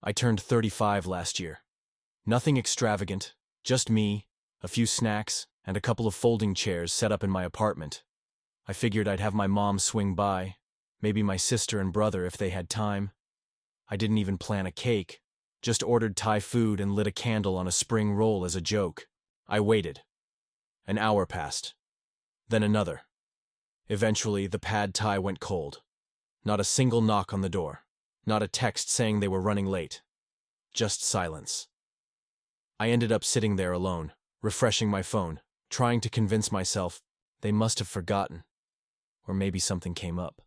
I turned 35 last year. Nothing extravagant, just me, a few snacks, and a couple of folding chairs set up in my apartment. I figured I'd have my mom swing by, maybe my sister and brother if they had time. I didn't even plan a cake, just ordered Thai food and lit a candle on a spring roll as a joke. I waited. An hour passed. Then another. Eventually, the pad Thai went cold. Not a single knock on the door. Not a text saying they were running late. Just silence. I ended up sitting there alone, refreshing my phone, trying to convince myself they must have forgotten. Or maybe something came up.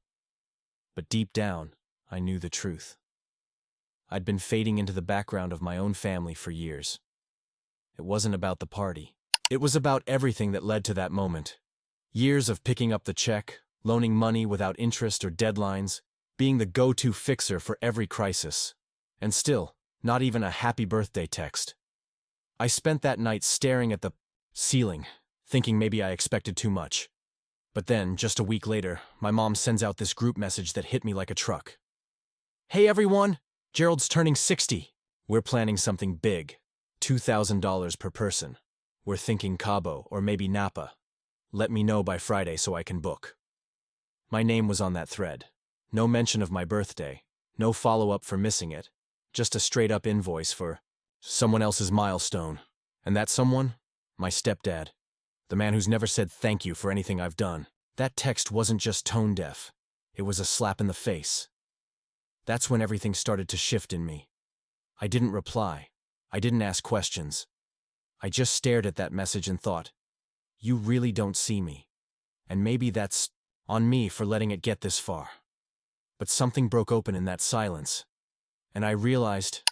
But deep down, I knew the truth. I'd been fading into the background of my own family for years. It wasn't about the party. It was about everything that led to that moment. Years of picking up the check, loaning money without interest or deadlines, being the go-to fixer for every crisis. And still, not even a happy birthday text. I spent that night staring at the ceiling, thinking maybe I expected too much. But then, just a week later, my mom sends out this group message that hit me like a truck. "Hey everyone! Gerald's turning 60. We're planning something big. $2,000 per person. We're thinking Cabo or maybe Napa. Let me know by Friday so I can book." My name was on that thread. No mention of my birthday. No follow-up for missing it. Just a straight-up invoice for someone else's milestone. And that someone? My stepdad. The man who's never said thank you for anything I've done. That text wasn't just tone-deaf. It was a slap in the face. That's when everything started to shift in me. I didn't reply. I didn't ask questions. I just stared at that message and thought, you really don't see me. And maybe that's on me for letting it get this far. But something broke open in that silence. And I realized,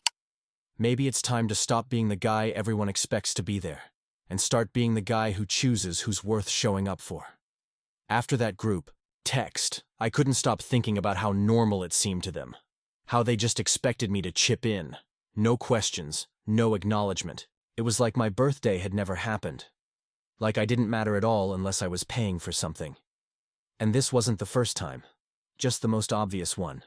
maybe it's time to stop being the guy everyone expects to be there, and start being the guy who chooses who's worth showing up for. After that group text, I couldn't stop thinking about how normal it seemed to them. How they just expected me to chip in. No questions, no acknowledgement. It was like my birthday had never happened. Like I didn't matter at all unless I was paying for something. And this wasn't the first time. Just the most obvious one.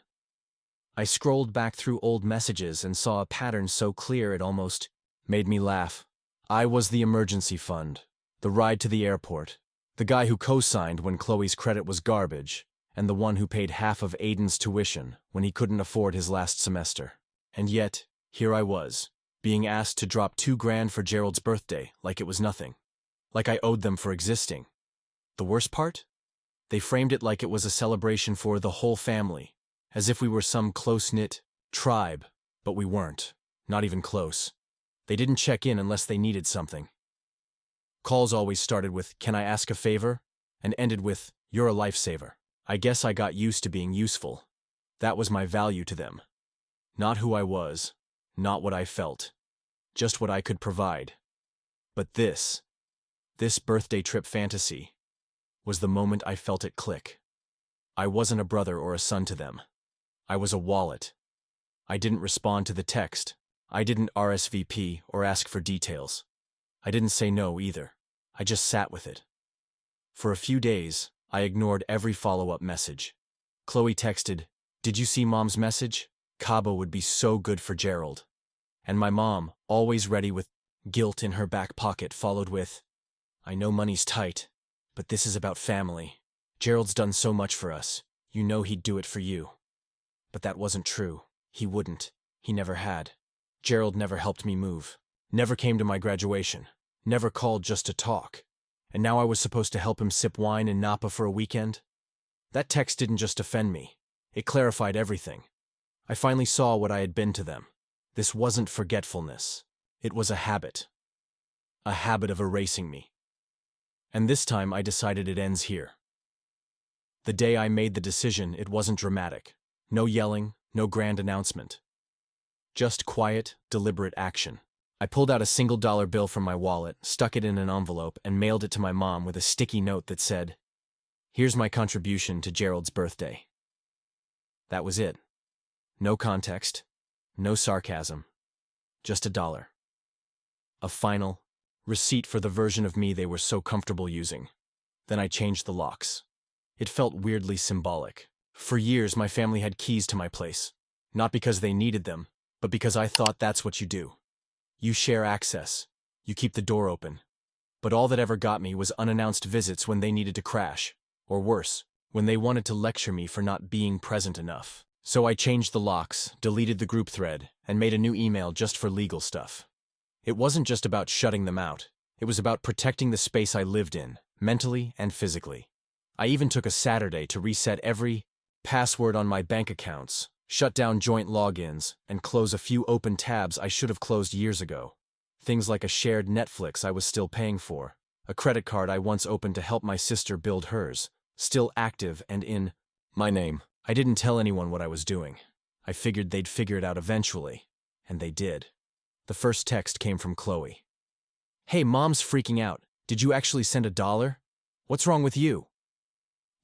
I scrolled back through old messages and saw a pattern so clear it almost made me laugh. I was the emergency fund, the ride to the airport, the guy who co-signed when Chloe's credit was garbage, and the one who paid half of Aiden's tuition when he couldn't afford his last semester. And yet, here I was, being asked to drop $2,000 for Gerald's birthday like it was nothing. Like I owed them for existing. The worst part? They framed it like it was a celebration for the whole family, as if we were some close-knit tribe, but we weren't, not even close. They didn't check in unless they needed something. Calls always started with, "Can I ask a favor?" and ended with, "You're a lifesaver." I guess I got used to being useful. That was my value to them. Not who I was, not what I felt, just what I could provide. But this birthday trip fantasy, was the moment I felt it click. I wasn't a brother or a son to them. I was a wallet. I didn't respond to the text. I didn't RSVP or ask for details. I didn't say no either. I just sat with it. For a few days, I ignored every follow-up message. Chloe texted, "Did you see Mom's message? Cabo would be so good for Gerald." And my mom, always ready with guilt in her back pocket, followed with, "I know money's tight, but this is about family. Gerald's done so much for us. You know he'd do it for you." But that wasn't true. He wouldn't. He never had. Gerald never helped me move. Never came to my graduation. Never called just to talk. And now I was supposed to help him sip wine in Napa for a weekend? That text didn't just offend me. It clarified everything. I finally saw what I had been to them. This wasn't forgetfulness. It was a habit. A habit of erasing me. And this time I decided it ends here. The day I made the decision, it wasn't dramatic. No yelling, no grand announcement. Just quiet, deliberate action. I pulled out a $1 bill from my wallet, stuck it in an envelope, and mailed it to my mom with a sticky note that said, "Here's my contribution to Gerald's birthday." That was it. No context, no sarcasm, just $1. A final receipt for the version of me they were so comfortable using. Then I changed the locks. It felt weirdly symbolic. For years, my family had keys to my place. Not because they needed them, but because I thought that's what you do. You share access. You keep the door open. But all that ever got me was unannounced visits when they needed to crash, or worse, when they wanted to lecture me for not being present enough. So I changed the locks, deleted the group thread, and made a new email just for legal stuff. It wasn't just about shutting them out. It was about protecting the space I lived in, mentally and physically. I even took a Saturday to reset every password on my bank accounts, shut down joint logins, and close a few open tabs I should have closed years ago. Things like a shared Netflix I was still paying for, a credit card I once opened to help my sister build hers, still active and in my name. I didn't tell anyone what I was doing. I figured they'd figure it out eventually, and they did. The first text came from Chloe. "Hey, Mom's freaking out. Did you actually send $1? What's wrong with you?"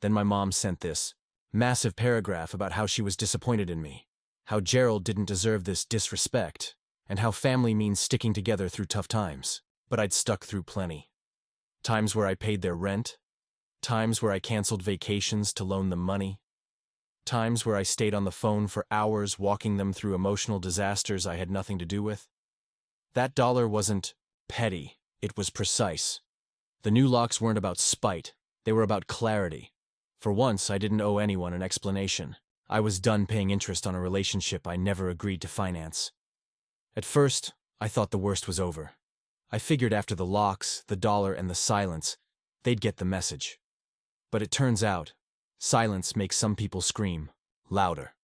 Then my mom sent this massive paragraph about how she was disappointed in me, how Gerald didn't deserve this disrespect, and how family means sticking together through tough times. But I'd stuck through plenty. Times where I paid their rent, times where I canceled vacations to loan them money, times where I stayed on the phone for hours walking them through emotional disasters I had nothing to do with. That dollar wasn't petty, it was precise. The new locks weren't about spite, they were about clarity. For once, I didn't owe anyone an explanation. I was done paying interest on a relationship I never agreed to finance. At first, I thought the worst was over. I figured after the locks, the dollar, and the silence, they'd get the message. But it turns out, silence makes some people scream louder.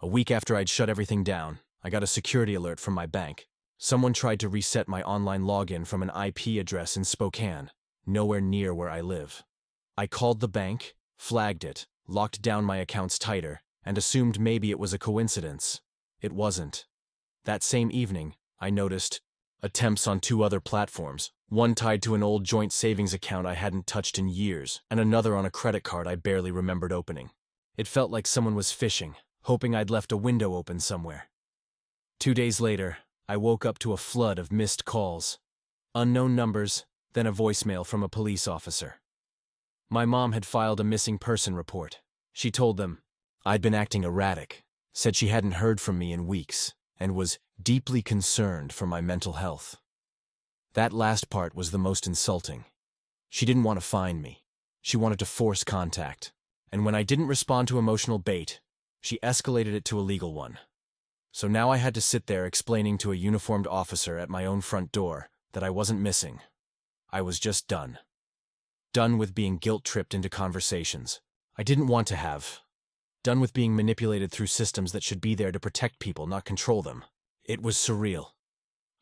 A week after I'd shut everything down, I got a security alert from my bank. Someone tried to reset my online login from an IP address in Spokane, nowhere near where I live. I called the bank, flagged it, locked down my accounts tighter, and assumed maybe it was a coincidence. It wasn't. That same evening, I noticed attempts on 2 other platforms, one tied to an old joint savings account I hadn't touched in years, and another on a credit card I barely remembered opening. It felt like someone was fishing, hoping I'd left a window open somewhere. 2 days later, I woke up to a flood of missed calls. Unknown numbers, then a voicemail from a police officer. My mom had filed a missing person report. She told them I'd been acting erratic, said she hadn't heard from me in weeks, and was deeply concerned for my mental health. That last part was the most insulting. She didn't want to find me. She wanted to force contact. And when I didn't respond to emotional bait, she escalated it to a legal one. So now I had to sit there explaining to a uniformed officer at my own front door that I wasn't missing. I was just done. Done with being guilt-tripped into conversations I didn't want to have. Done with being manipulated through systems that should be there to protect people, not control them. It was surreal.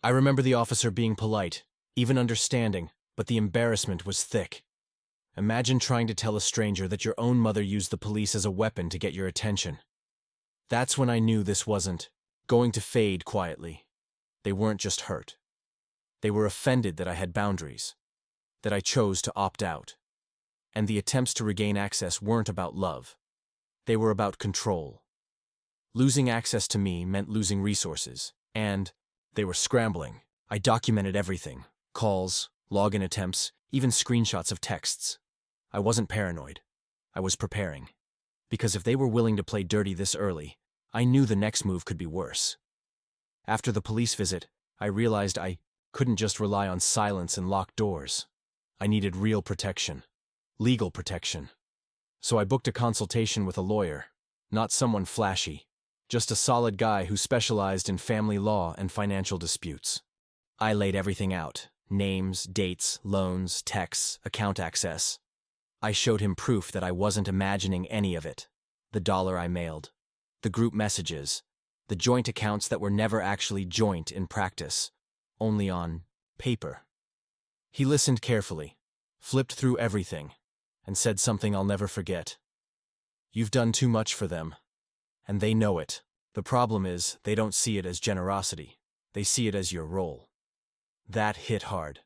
I remember the officer being polite, even understanding, but the embarrassment was thick. Imagine trying to tell a stranger that your own mother used the police as a weapon to get your attention. That's when I knew this wasn't going to fade quietly. They weren't just hurt. They were offended that I had boundaries, that I chose to opt out. And the attempts to regain access weren't about love. They were about control. Losing access to me meant losing resources, and they were scrambling. I documented everything: calls, login attempts, even screenshots of texts. I wasn't paranoid. I was preparing. Because if they were willing to play dirty this early, I knew the next move could be worse. After the police visit, I realized I couldn't just rely on silence and locked doors. I needed real protection. Legal protection. So I booked a consultation with a lawyer. Not someone flashy. Just a solid guy who specialized in family law and financial disputes. I laid everything out. Names, dates, loans, texts, account access. I showed him proof that I wasn't imagining any of it. The dollar I mailed. The group messages. The joint accounts that were never actually joint in practice. Only on paper. He listened carefully, flipped through everything, and said something I'll never forget. "You've done too much for them. And they know it. The problem is, they don't see it as generosity. They see it as your role." That hit hard.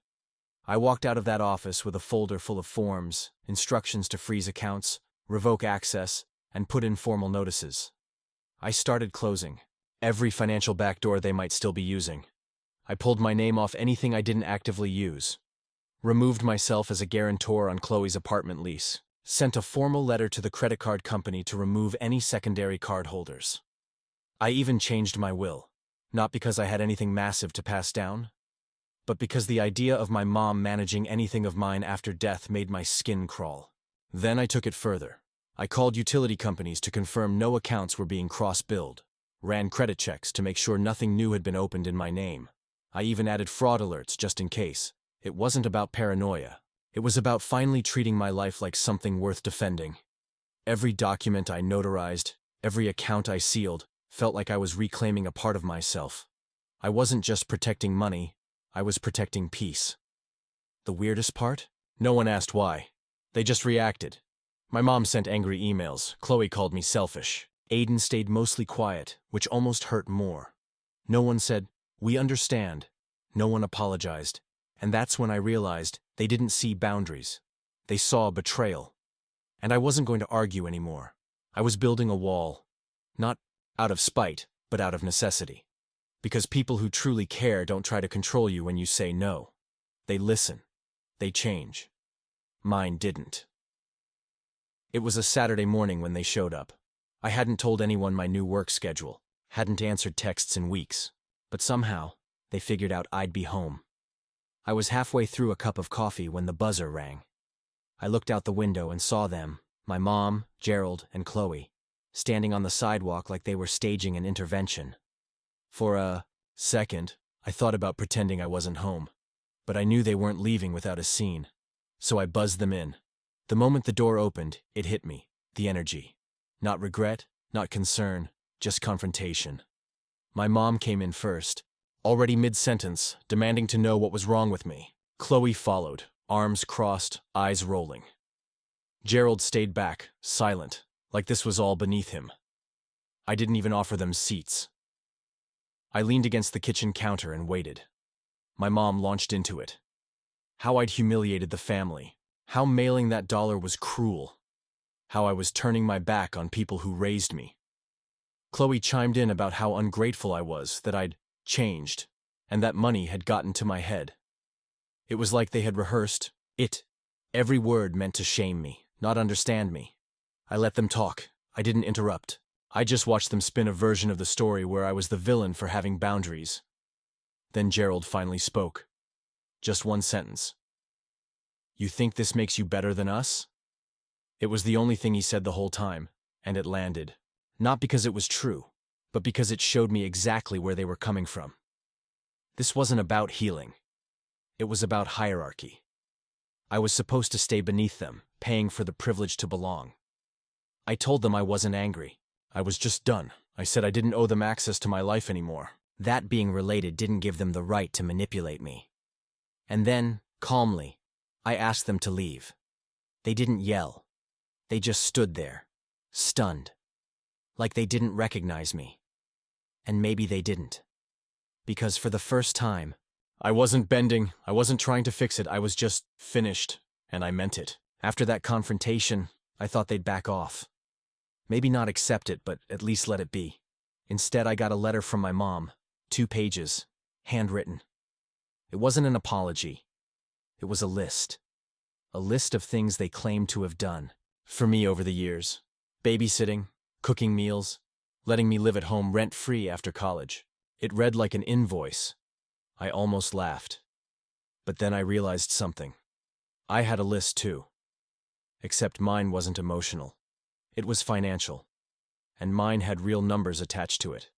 I walked out of that office with a folder full of forms, instructions to freeze accounts, revoke access, and put in formal notices. I started closing every financial backdoor they might still be using. I pulled my name off anything I didn't actively use. Removed myself as a guarantor on Chloe's apartment lease. Sent a formal letter to the credit card company to remove any secondary card holders. I even changed my will. Not because I had anything massive to pass down, but because the idea of my mom managing anything of mine after death made my skin crawl. Then I took it further. I called utility companies to confirm no accounts were being cross-billed, ran credit checks to make sure nothing new had been opened in my name. I even added fraud alerts just in case. It wasn't about paranoia. It was about finally treating my life like something worth defending. Every document I notarized, every account I sealed, felt like I was reclaiming a part of myself. I wasn't just protecting money, I was protecting peace. The weirdest part? No one asked why. They just reacted. My mom sent angry emails. Chloe called me selfish. Aiden stayed mostly quiet, which almost hurt more. No one said, "We understand." No one apologized. And that's when I realized they didn't see boundaries. They saw betrayal. And I wasn't going to argue anymore. I was building a wall. Not out of spite, but out of necessity. Because people who truly care don't try to control you when you say no. They listen. They change. Mine didn't. It was a Saturday morning when they showed up. I hadn't told anyone my new work schedule, hadn't answered texts in weeks, but somehow, they figured out I'd be home. I was halfway through a cup of coffee when the buzzer rang. I looked out the window and saw them, my mom, Gerald, and Chloe, standing on the sidewalk like they were staging an intervention. For a second, I thought about pretending I wasn't home, but I knew they weren't leaving without a scene, so I buzzed them in. The moment the door opened, it hit me, the energy. Not regret, not concern, just confrontation. My mom came in first, already mid-sentence, demanding to know what was wrong with me. Chloe followed, arms crossed, eyes rolling. Gerald stayed back, silent, like this was all beneath him. I didn't even offer them seats. I leaned against the kitchen counter and waited. My mom launched into it. How I'd humiliated the family. How mailing that dollar was cruel. How I was turning my back on people who raised me. Chloe chimed in about how ungrateful I was, that I'd changed, and that money had gotten to my head. It was like they had rehearsed it. Every word meant to shame me, not understand me. I let them talk. I didn't interrupt. I just watched them spin a version of the story where I was the villain for having boundaries. Then Gerald finally spoke. Just one sentence. "You think this makes you better than us?" It was the only thing he said the whole time, and it landed. Not because it was true, but because it showed me exactly where they were coming from. This wasn't about healing. It was about hierarchy. I was supposed to stay beneath them, paying for the privilege to belong. I told them I wasn't angry. I was just done. I said I didn't owe them access to my life anymore. That being related didn't give them the right to manipulate me. And then, calmly, I asked them to leave. They didn't yell. They just stood there, stunned. Like they didn't recognize me. And maybe they didn't. Because for the first time, I wasn't bending, I wasn't trying to fix it, I was just finished, and I meant it. After that confrontation, I thought they'd back off. Maybe not accept it, but at least let it be. Instead, I got a letter from my mom, 2 pages, handwritten. It wasn't an apology. It was a list. A list of things they claimed to have done for me over the years. Babysitting, cooking meals, letting me live at home rent-free after college. It read like an invoice. I almost laughed. But then I realized something. I had a list too. Except mine wasn't emotional. It was financial. And mine had real numbers attached to it.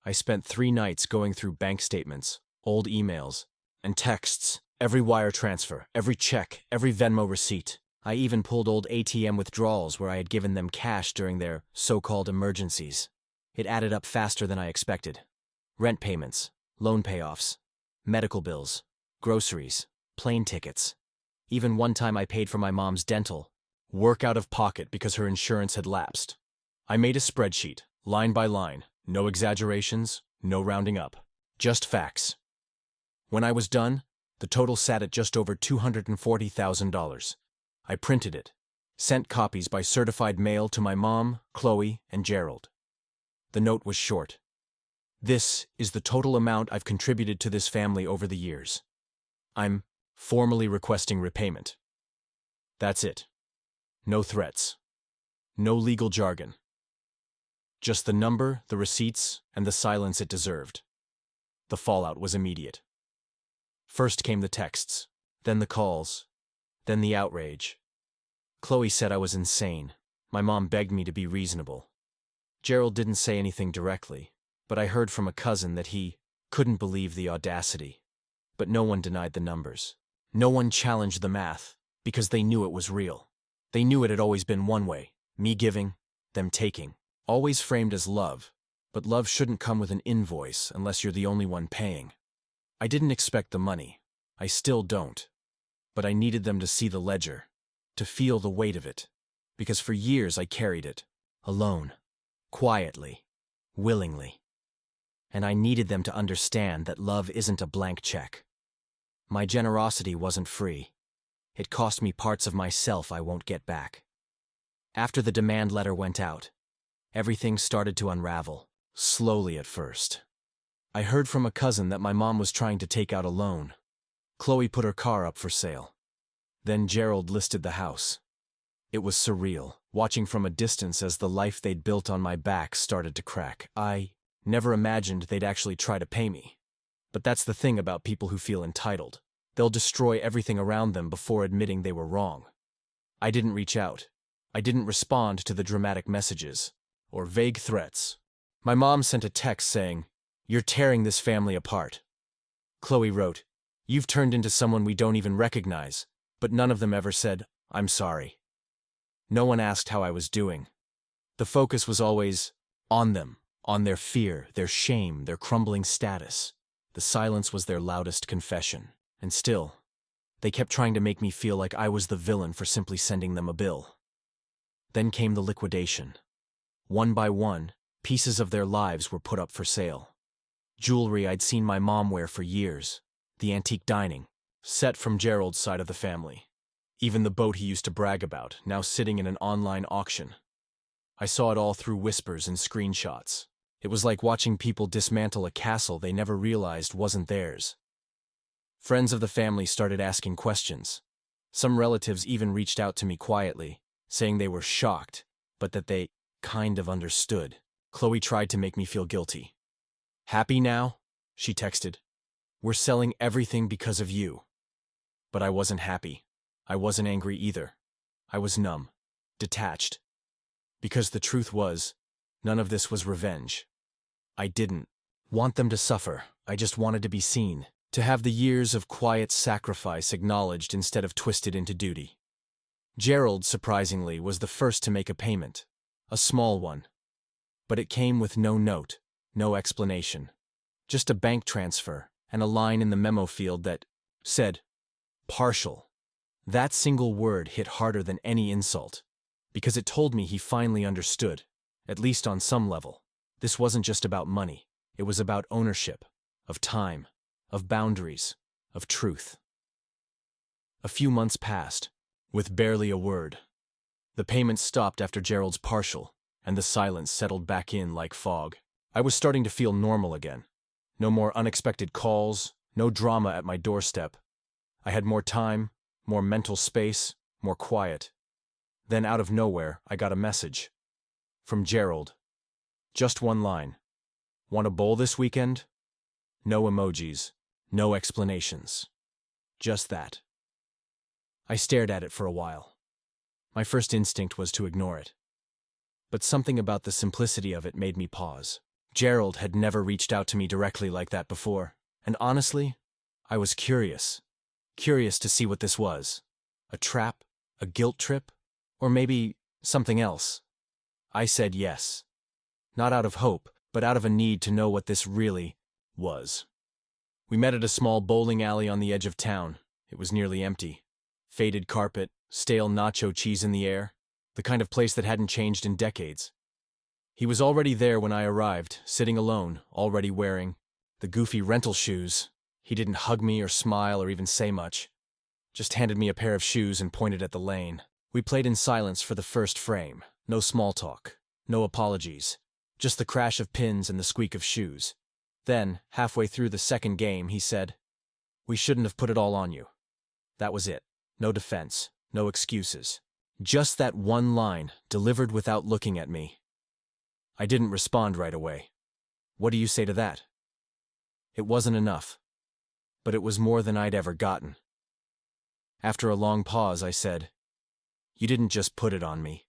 I spent 3 nights going through bank statements, old emails, and texts, every wire transfer, every check, every Venmo receipt. I even pulled old ATM withdrawals where I had given them cash during their so-called emergencies. It added up faster than I expected. Rent payments, loan payoffs, medical bills, groceries, plane tickets. Even one time I paid for my mom's dental work out of pocket because her insurance had lapsed. I made a spreadsheet, line by line, no exaggerations, no rounding up, just facts. When I was done, the total sat at just over $240,000. I printed it, sent copies by certified mail to my mom, Chloe, and Gerald. The note was short. "This is the total amount I've contributed to this family over the years. I'm formally requesting repayment." That's it. No threats. No legal jargon. Just the number, the receipts, and the silence it deserved. The fallout was immediate. First came the texts, then the calls, then the outrage. Chloe said I was insane. My mom begged me to be reasonable. Gerald didn't say anything directly, but I heard from a cousin that he couldn't believe the audacity. But no one denied the numbers. No one challenged the math, because they knew it was real. They knew it had always been one way, me giving, them taking. Always framed as love, but love shouldn't come with an invoice unless you're the only one paying. I didn't expect the money. I still don't. But I needed them to see the ledger, to feel the weight of it, because for years I carried it, alone, quietly, willingly. And I needed them to understand that love isn't a blank check. My generosity wasn't free. It cost me parts of myself I won't get back. After the demand letter went out, everything started to unravel, slowly at first. I heard from a cousin that my mom was trying to take out a loan. Chloe put her car up for sale. Then Gerald listed the house. It was surreal, watching from a distance as the life they'd built on my back started to crack. I never imagined they'd actually try to pay me. But that's the thing about people who feel entitled. They'll destroy everything around them before admitting they were wrong. I didn't reach out. I didn't respond to the dramatic messages or vague threats. My mom sent a text saying, "You're tearing this family apart." Chloe wrote, "You've turned into someone we don't even recognize," but none of them ever said, "I'm sorry." No one asked how I was doing. The focus was always on them, on their fear, their shame, their crumbling status. The silence was their loudest confession. And still, they kept trying to make me feel like I was the villain for simply sending them a bill. Then came the liquidation. One by one, pieces of their lives were put up for sale. Jewelry I'd seen my mom wear for years, the antique dining, set from Gerald's side of the family. Even the boat he used to brag about, now sitting in an online auction. I saw it all through whispers and screenshots. It was like watching people dismantle a castle they never realized wasn't theirs. Friends of the family started asking questions. Some relatives even reached out to me quietly, saying they were shocked, but that they kind of understood. Chloe tried to make me feel guilty. "Happy now?" she texted. "We're selling everything because of you." But I wasn't happy. I wasn't angry either. I was numb, detached. Because the truth was, none of this was revenge. I didn't want them to suffer. I just wanted to be seen, to have the years of quiet sacrifice acknowledged instead of twisted into duty. Gerald, surprisingly, was the first to make a payment, a small one. But it came with no note, no explanation. Just a bank transfer and a line in the memo field that said, "partial." That single word hit harder than any insult, because it told me he finally understood, at least on some level. This wasn't just about money. It was about ownership, of time, of boundaries, of truth. A few months passed, with barely a word. The payments stopped after Gerald's partial, and the silence settled back in like fog. I was starting to feel normal again. No more unexpected calls, no drama at my doorstep. I had more time, more mental space, more quiet. Then out of nowhere, I got a message. From Gerald. Just one line. "Want a bowl this weekend?" No emojis, no explanations. Just that. I stared at it for a while. My first instinct was to ignore it. But something about the simplicity of it made me pause. Gerald had never reached out to me directly like that before, and honestly, I was curious. Curious to see what this was. A trap? A guilt trip? Or maybe something else? I said yes. Not out of hope, but out of a need to know what this really was. We met at a small bowling alley on the edge of town. It was nearly empty. Faded carpet, stale nacho cheese in the air, the kind of place that hadn't changed in decades. He was already there when I arrived, sitting alone, already wearing the goofy rental shoes. He didn't hug me or smile or even say much. Just handed me a pair of shoes and pointed at the lane. We played in silence for the first frame. No small talk, no apologies. Just the crash of pins and the squeak of shoes. Then, halfway through the second game, he said, "We shouldn't have put it all on you." That was it. No defense, no excuses. Just that one line, delivered without looking at me. I didn't respond right away. "What do you say to that?" It wasn't enough, but it was more than I'd ever gotten. After a long pause, I said, "You didn't just put it on me.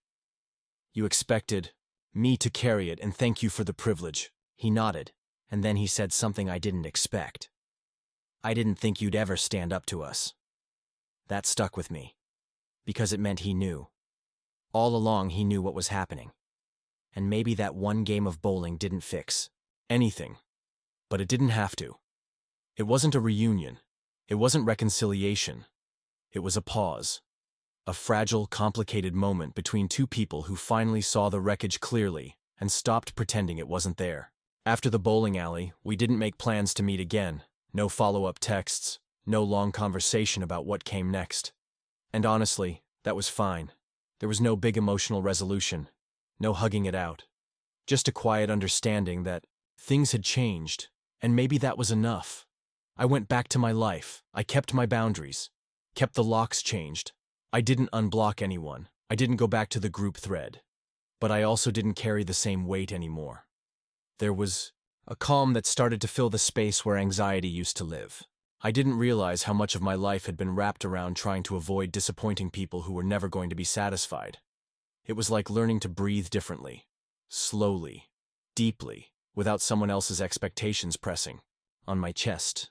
You expected me to carry it, and thank you for the privilege." He nodded, and then he said something I didn't expect. "I didn't think you'd ever stand up to us." That stuck with me, because it meant he knew. All along he knew what was happening. And maybe that one game of bowling didn't fix anything, but it didn't have to. It wasn't a reunion. It wasn't reconciliation. It was a pause. A fragile, complicated moment between two people who finally saw the wreckage clearly and stopped pretending it wasn't there. After the bowling alley, we didn't make plans to meet again. No follow-up texts, no long conversation about what came next. And honestly, that was fine. There was no big emotional resolution, no hugging it out. Just a quiet understanding that things had changed, and maybe that was enough. I went back to my life. I kept my boundaries, kept the locks changed. I didn't unblock anyone. I didn't go back to the group thread. But I also didn't carry the same weight anymore. There was a calm that started to fill the space where anxiety used to live. I didn't realize how much of my life had been wrapped around trying to avoid disappointing people who were never going to be satisfied. It was like learning to breathe differently, slowly, deeply, without someone else's expectations pressing on my chest.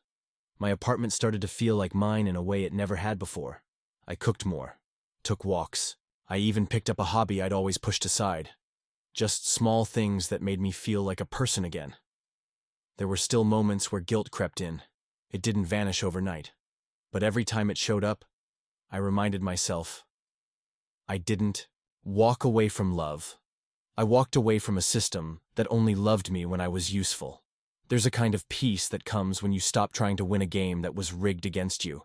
My apartment started to feel like mine in a way it never had before. I cooked more, took walks. I even picked up a hobby I'd always pushed aside. Just small things that made me feel like a person again. There were still moments where guilt crept in. It didn't vanish overnight. But every time it showed up, I reminded myself, I didn't walk away from love. I walked away from a system that only loved me when I was useful. There's a kind of peace that comes when you stop trying to win a game that was rigged against you.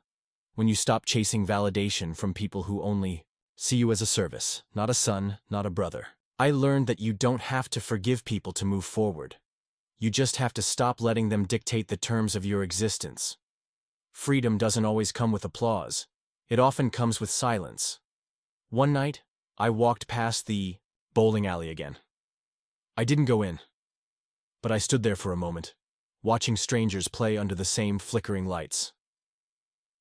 When you stop chasing validation from people who only see you as a service, not a son, not a brother. I learned that you don't have to forgive people to move forward. You just have to stop letting them dictate the terms of your existence. Freedom doesn't always come with applause. It often comes with silence. One night, I walked past the bowling alley again. I didn't go in, but I stood there for a moment, watching strangers play under the same flickering lights.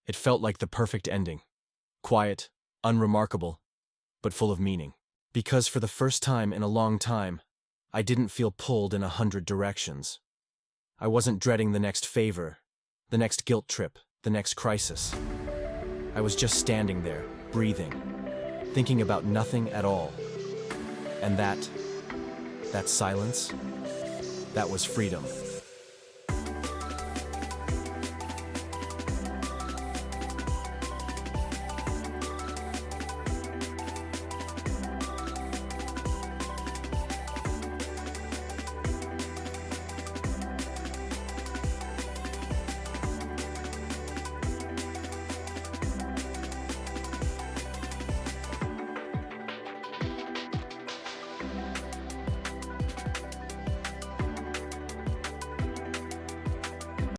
It felt like the perfect ending. Quiet, unremarkable, but full of meaning. Because for the first time in a long time, I didn't feel pulled in 100 directions. I wasn't dreading the next favor, the next guilt trip, the next crisis. I was just standing there, breathing, thinking about nothing at all. And that silence, that was freedom.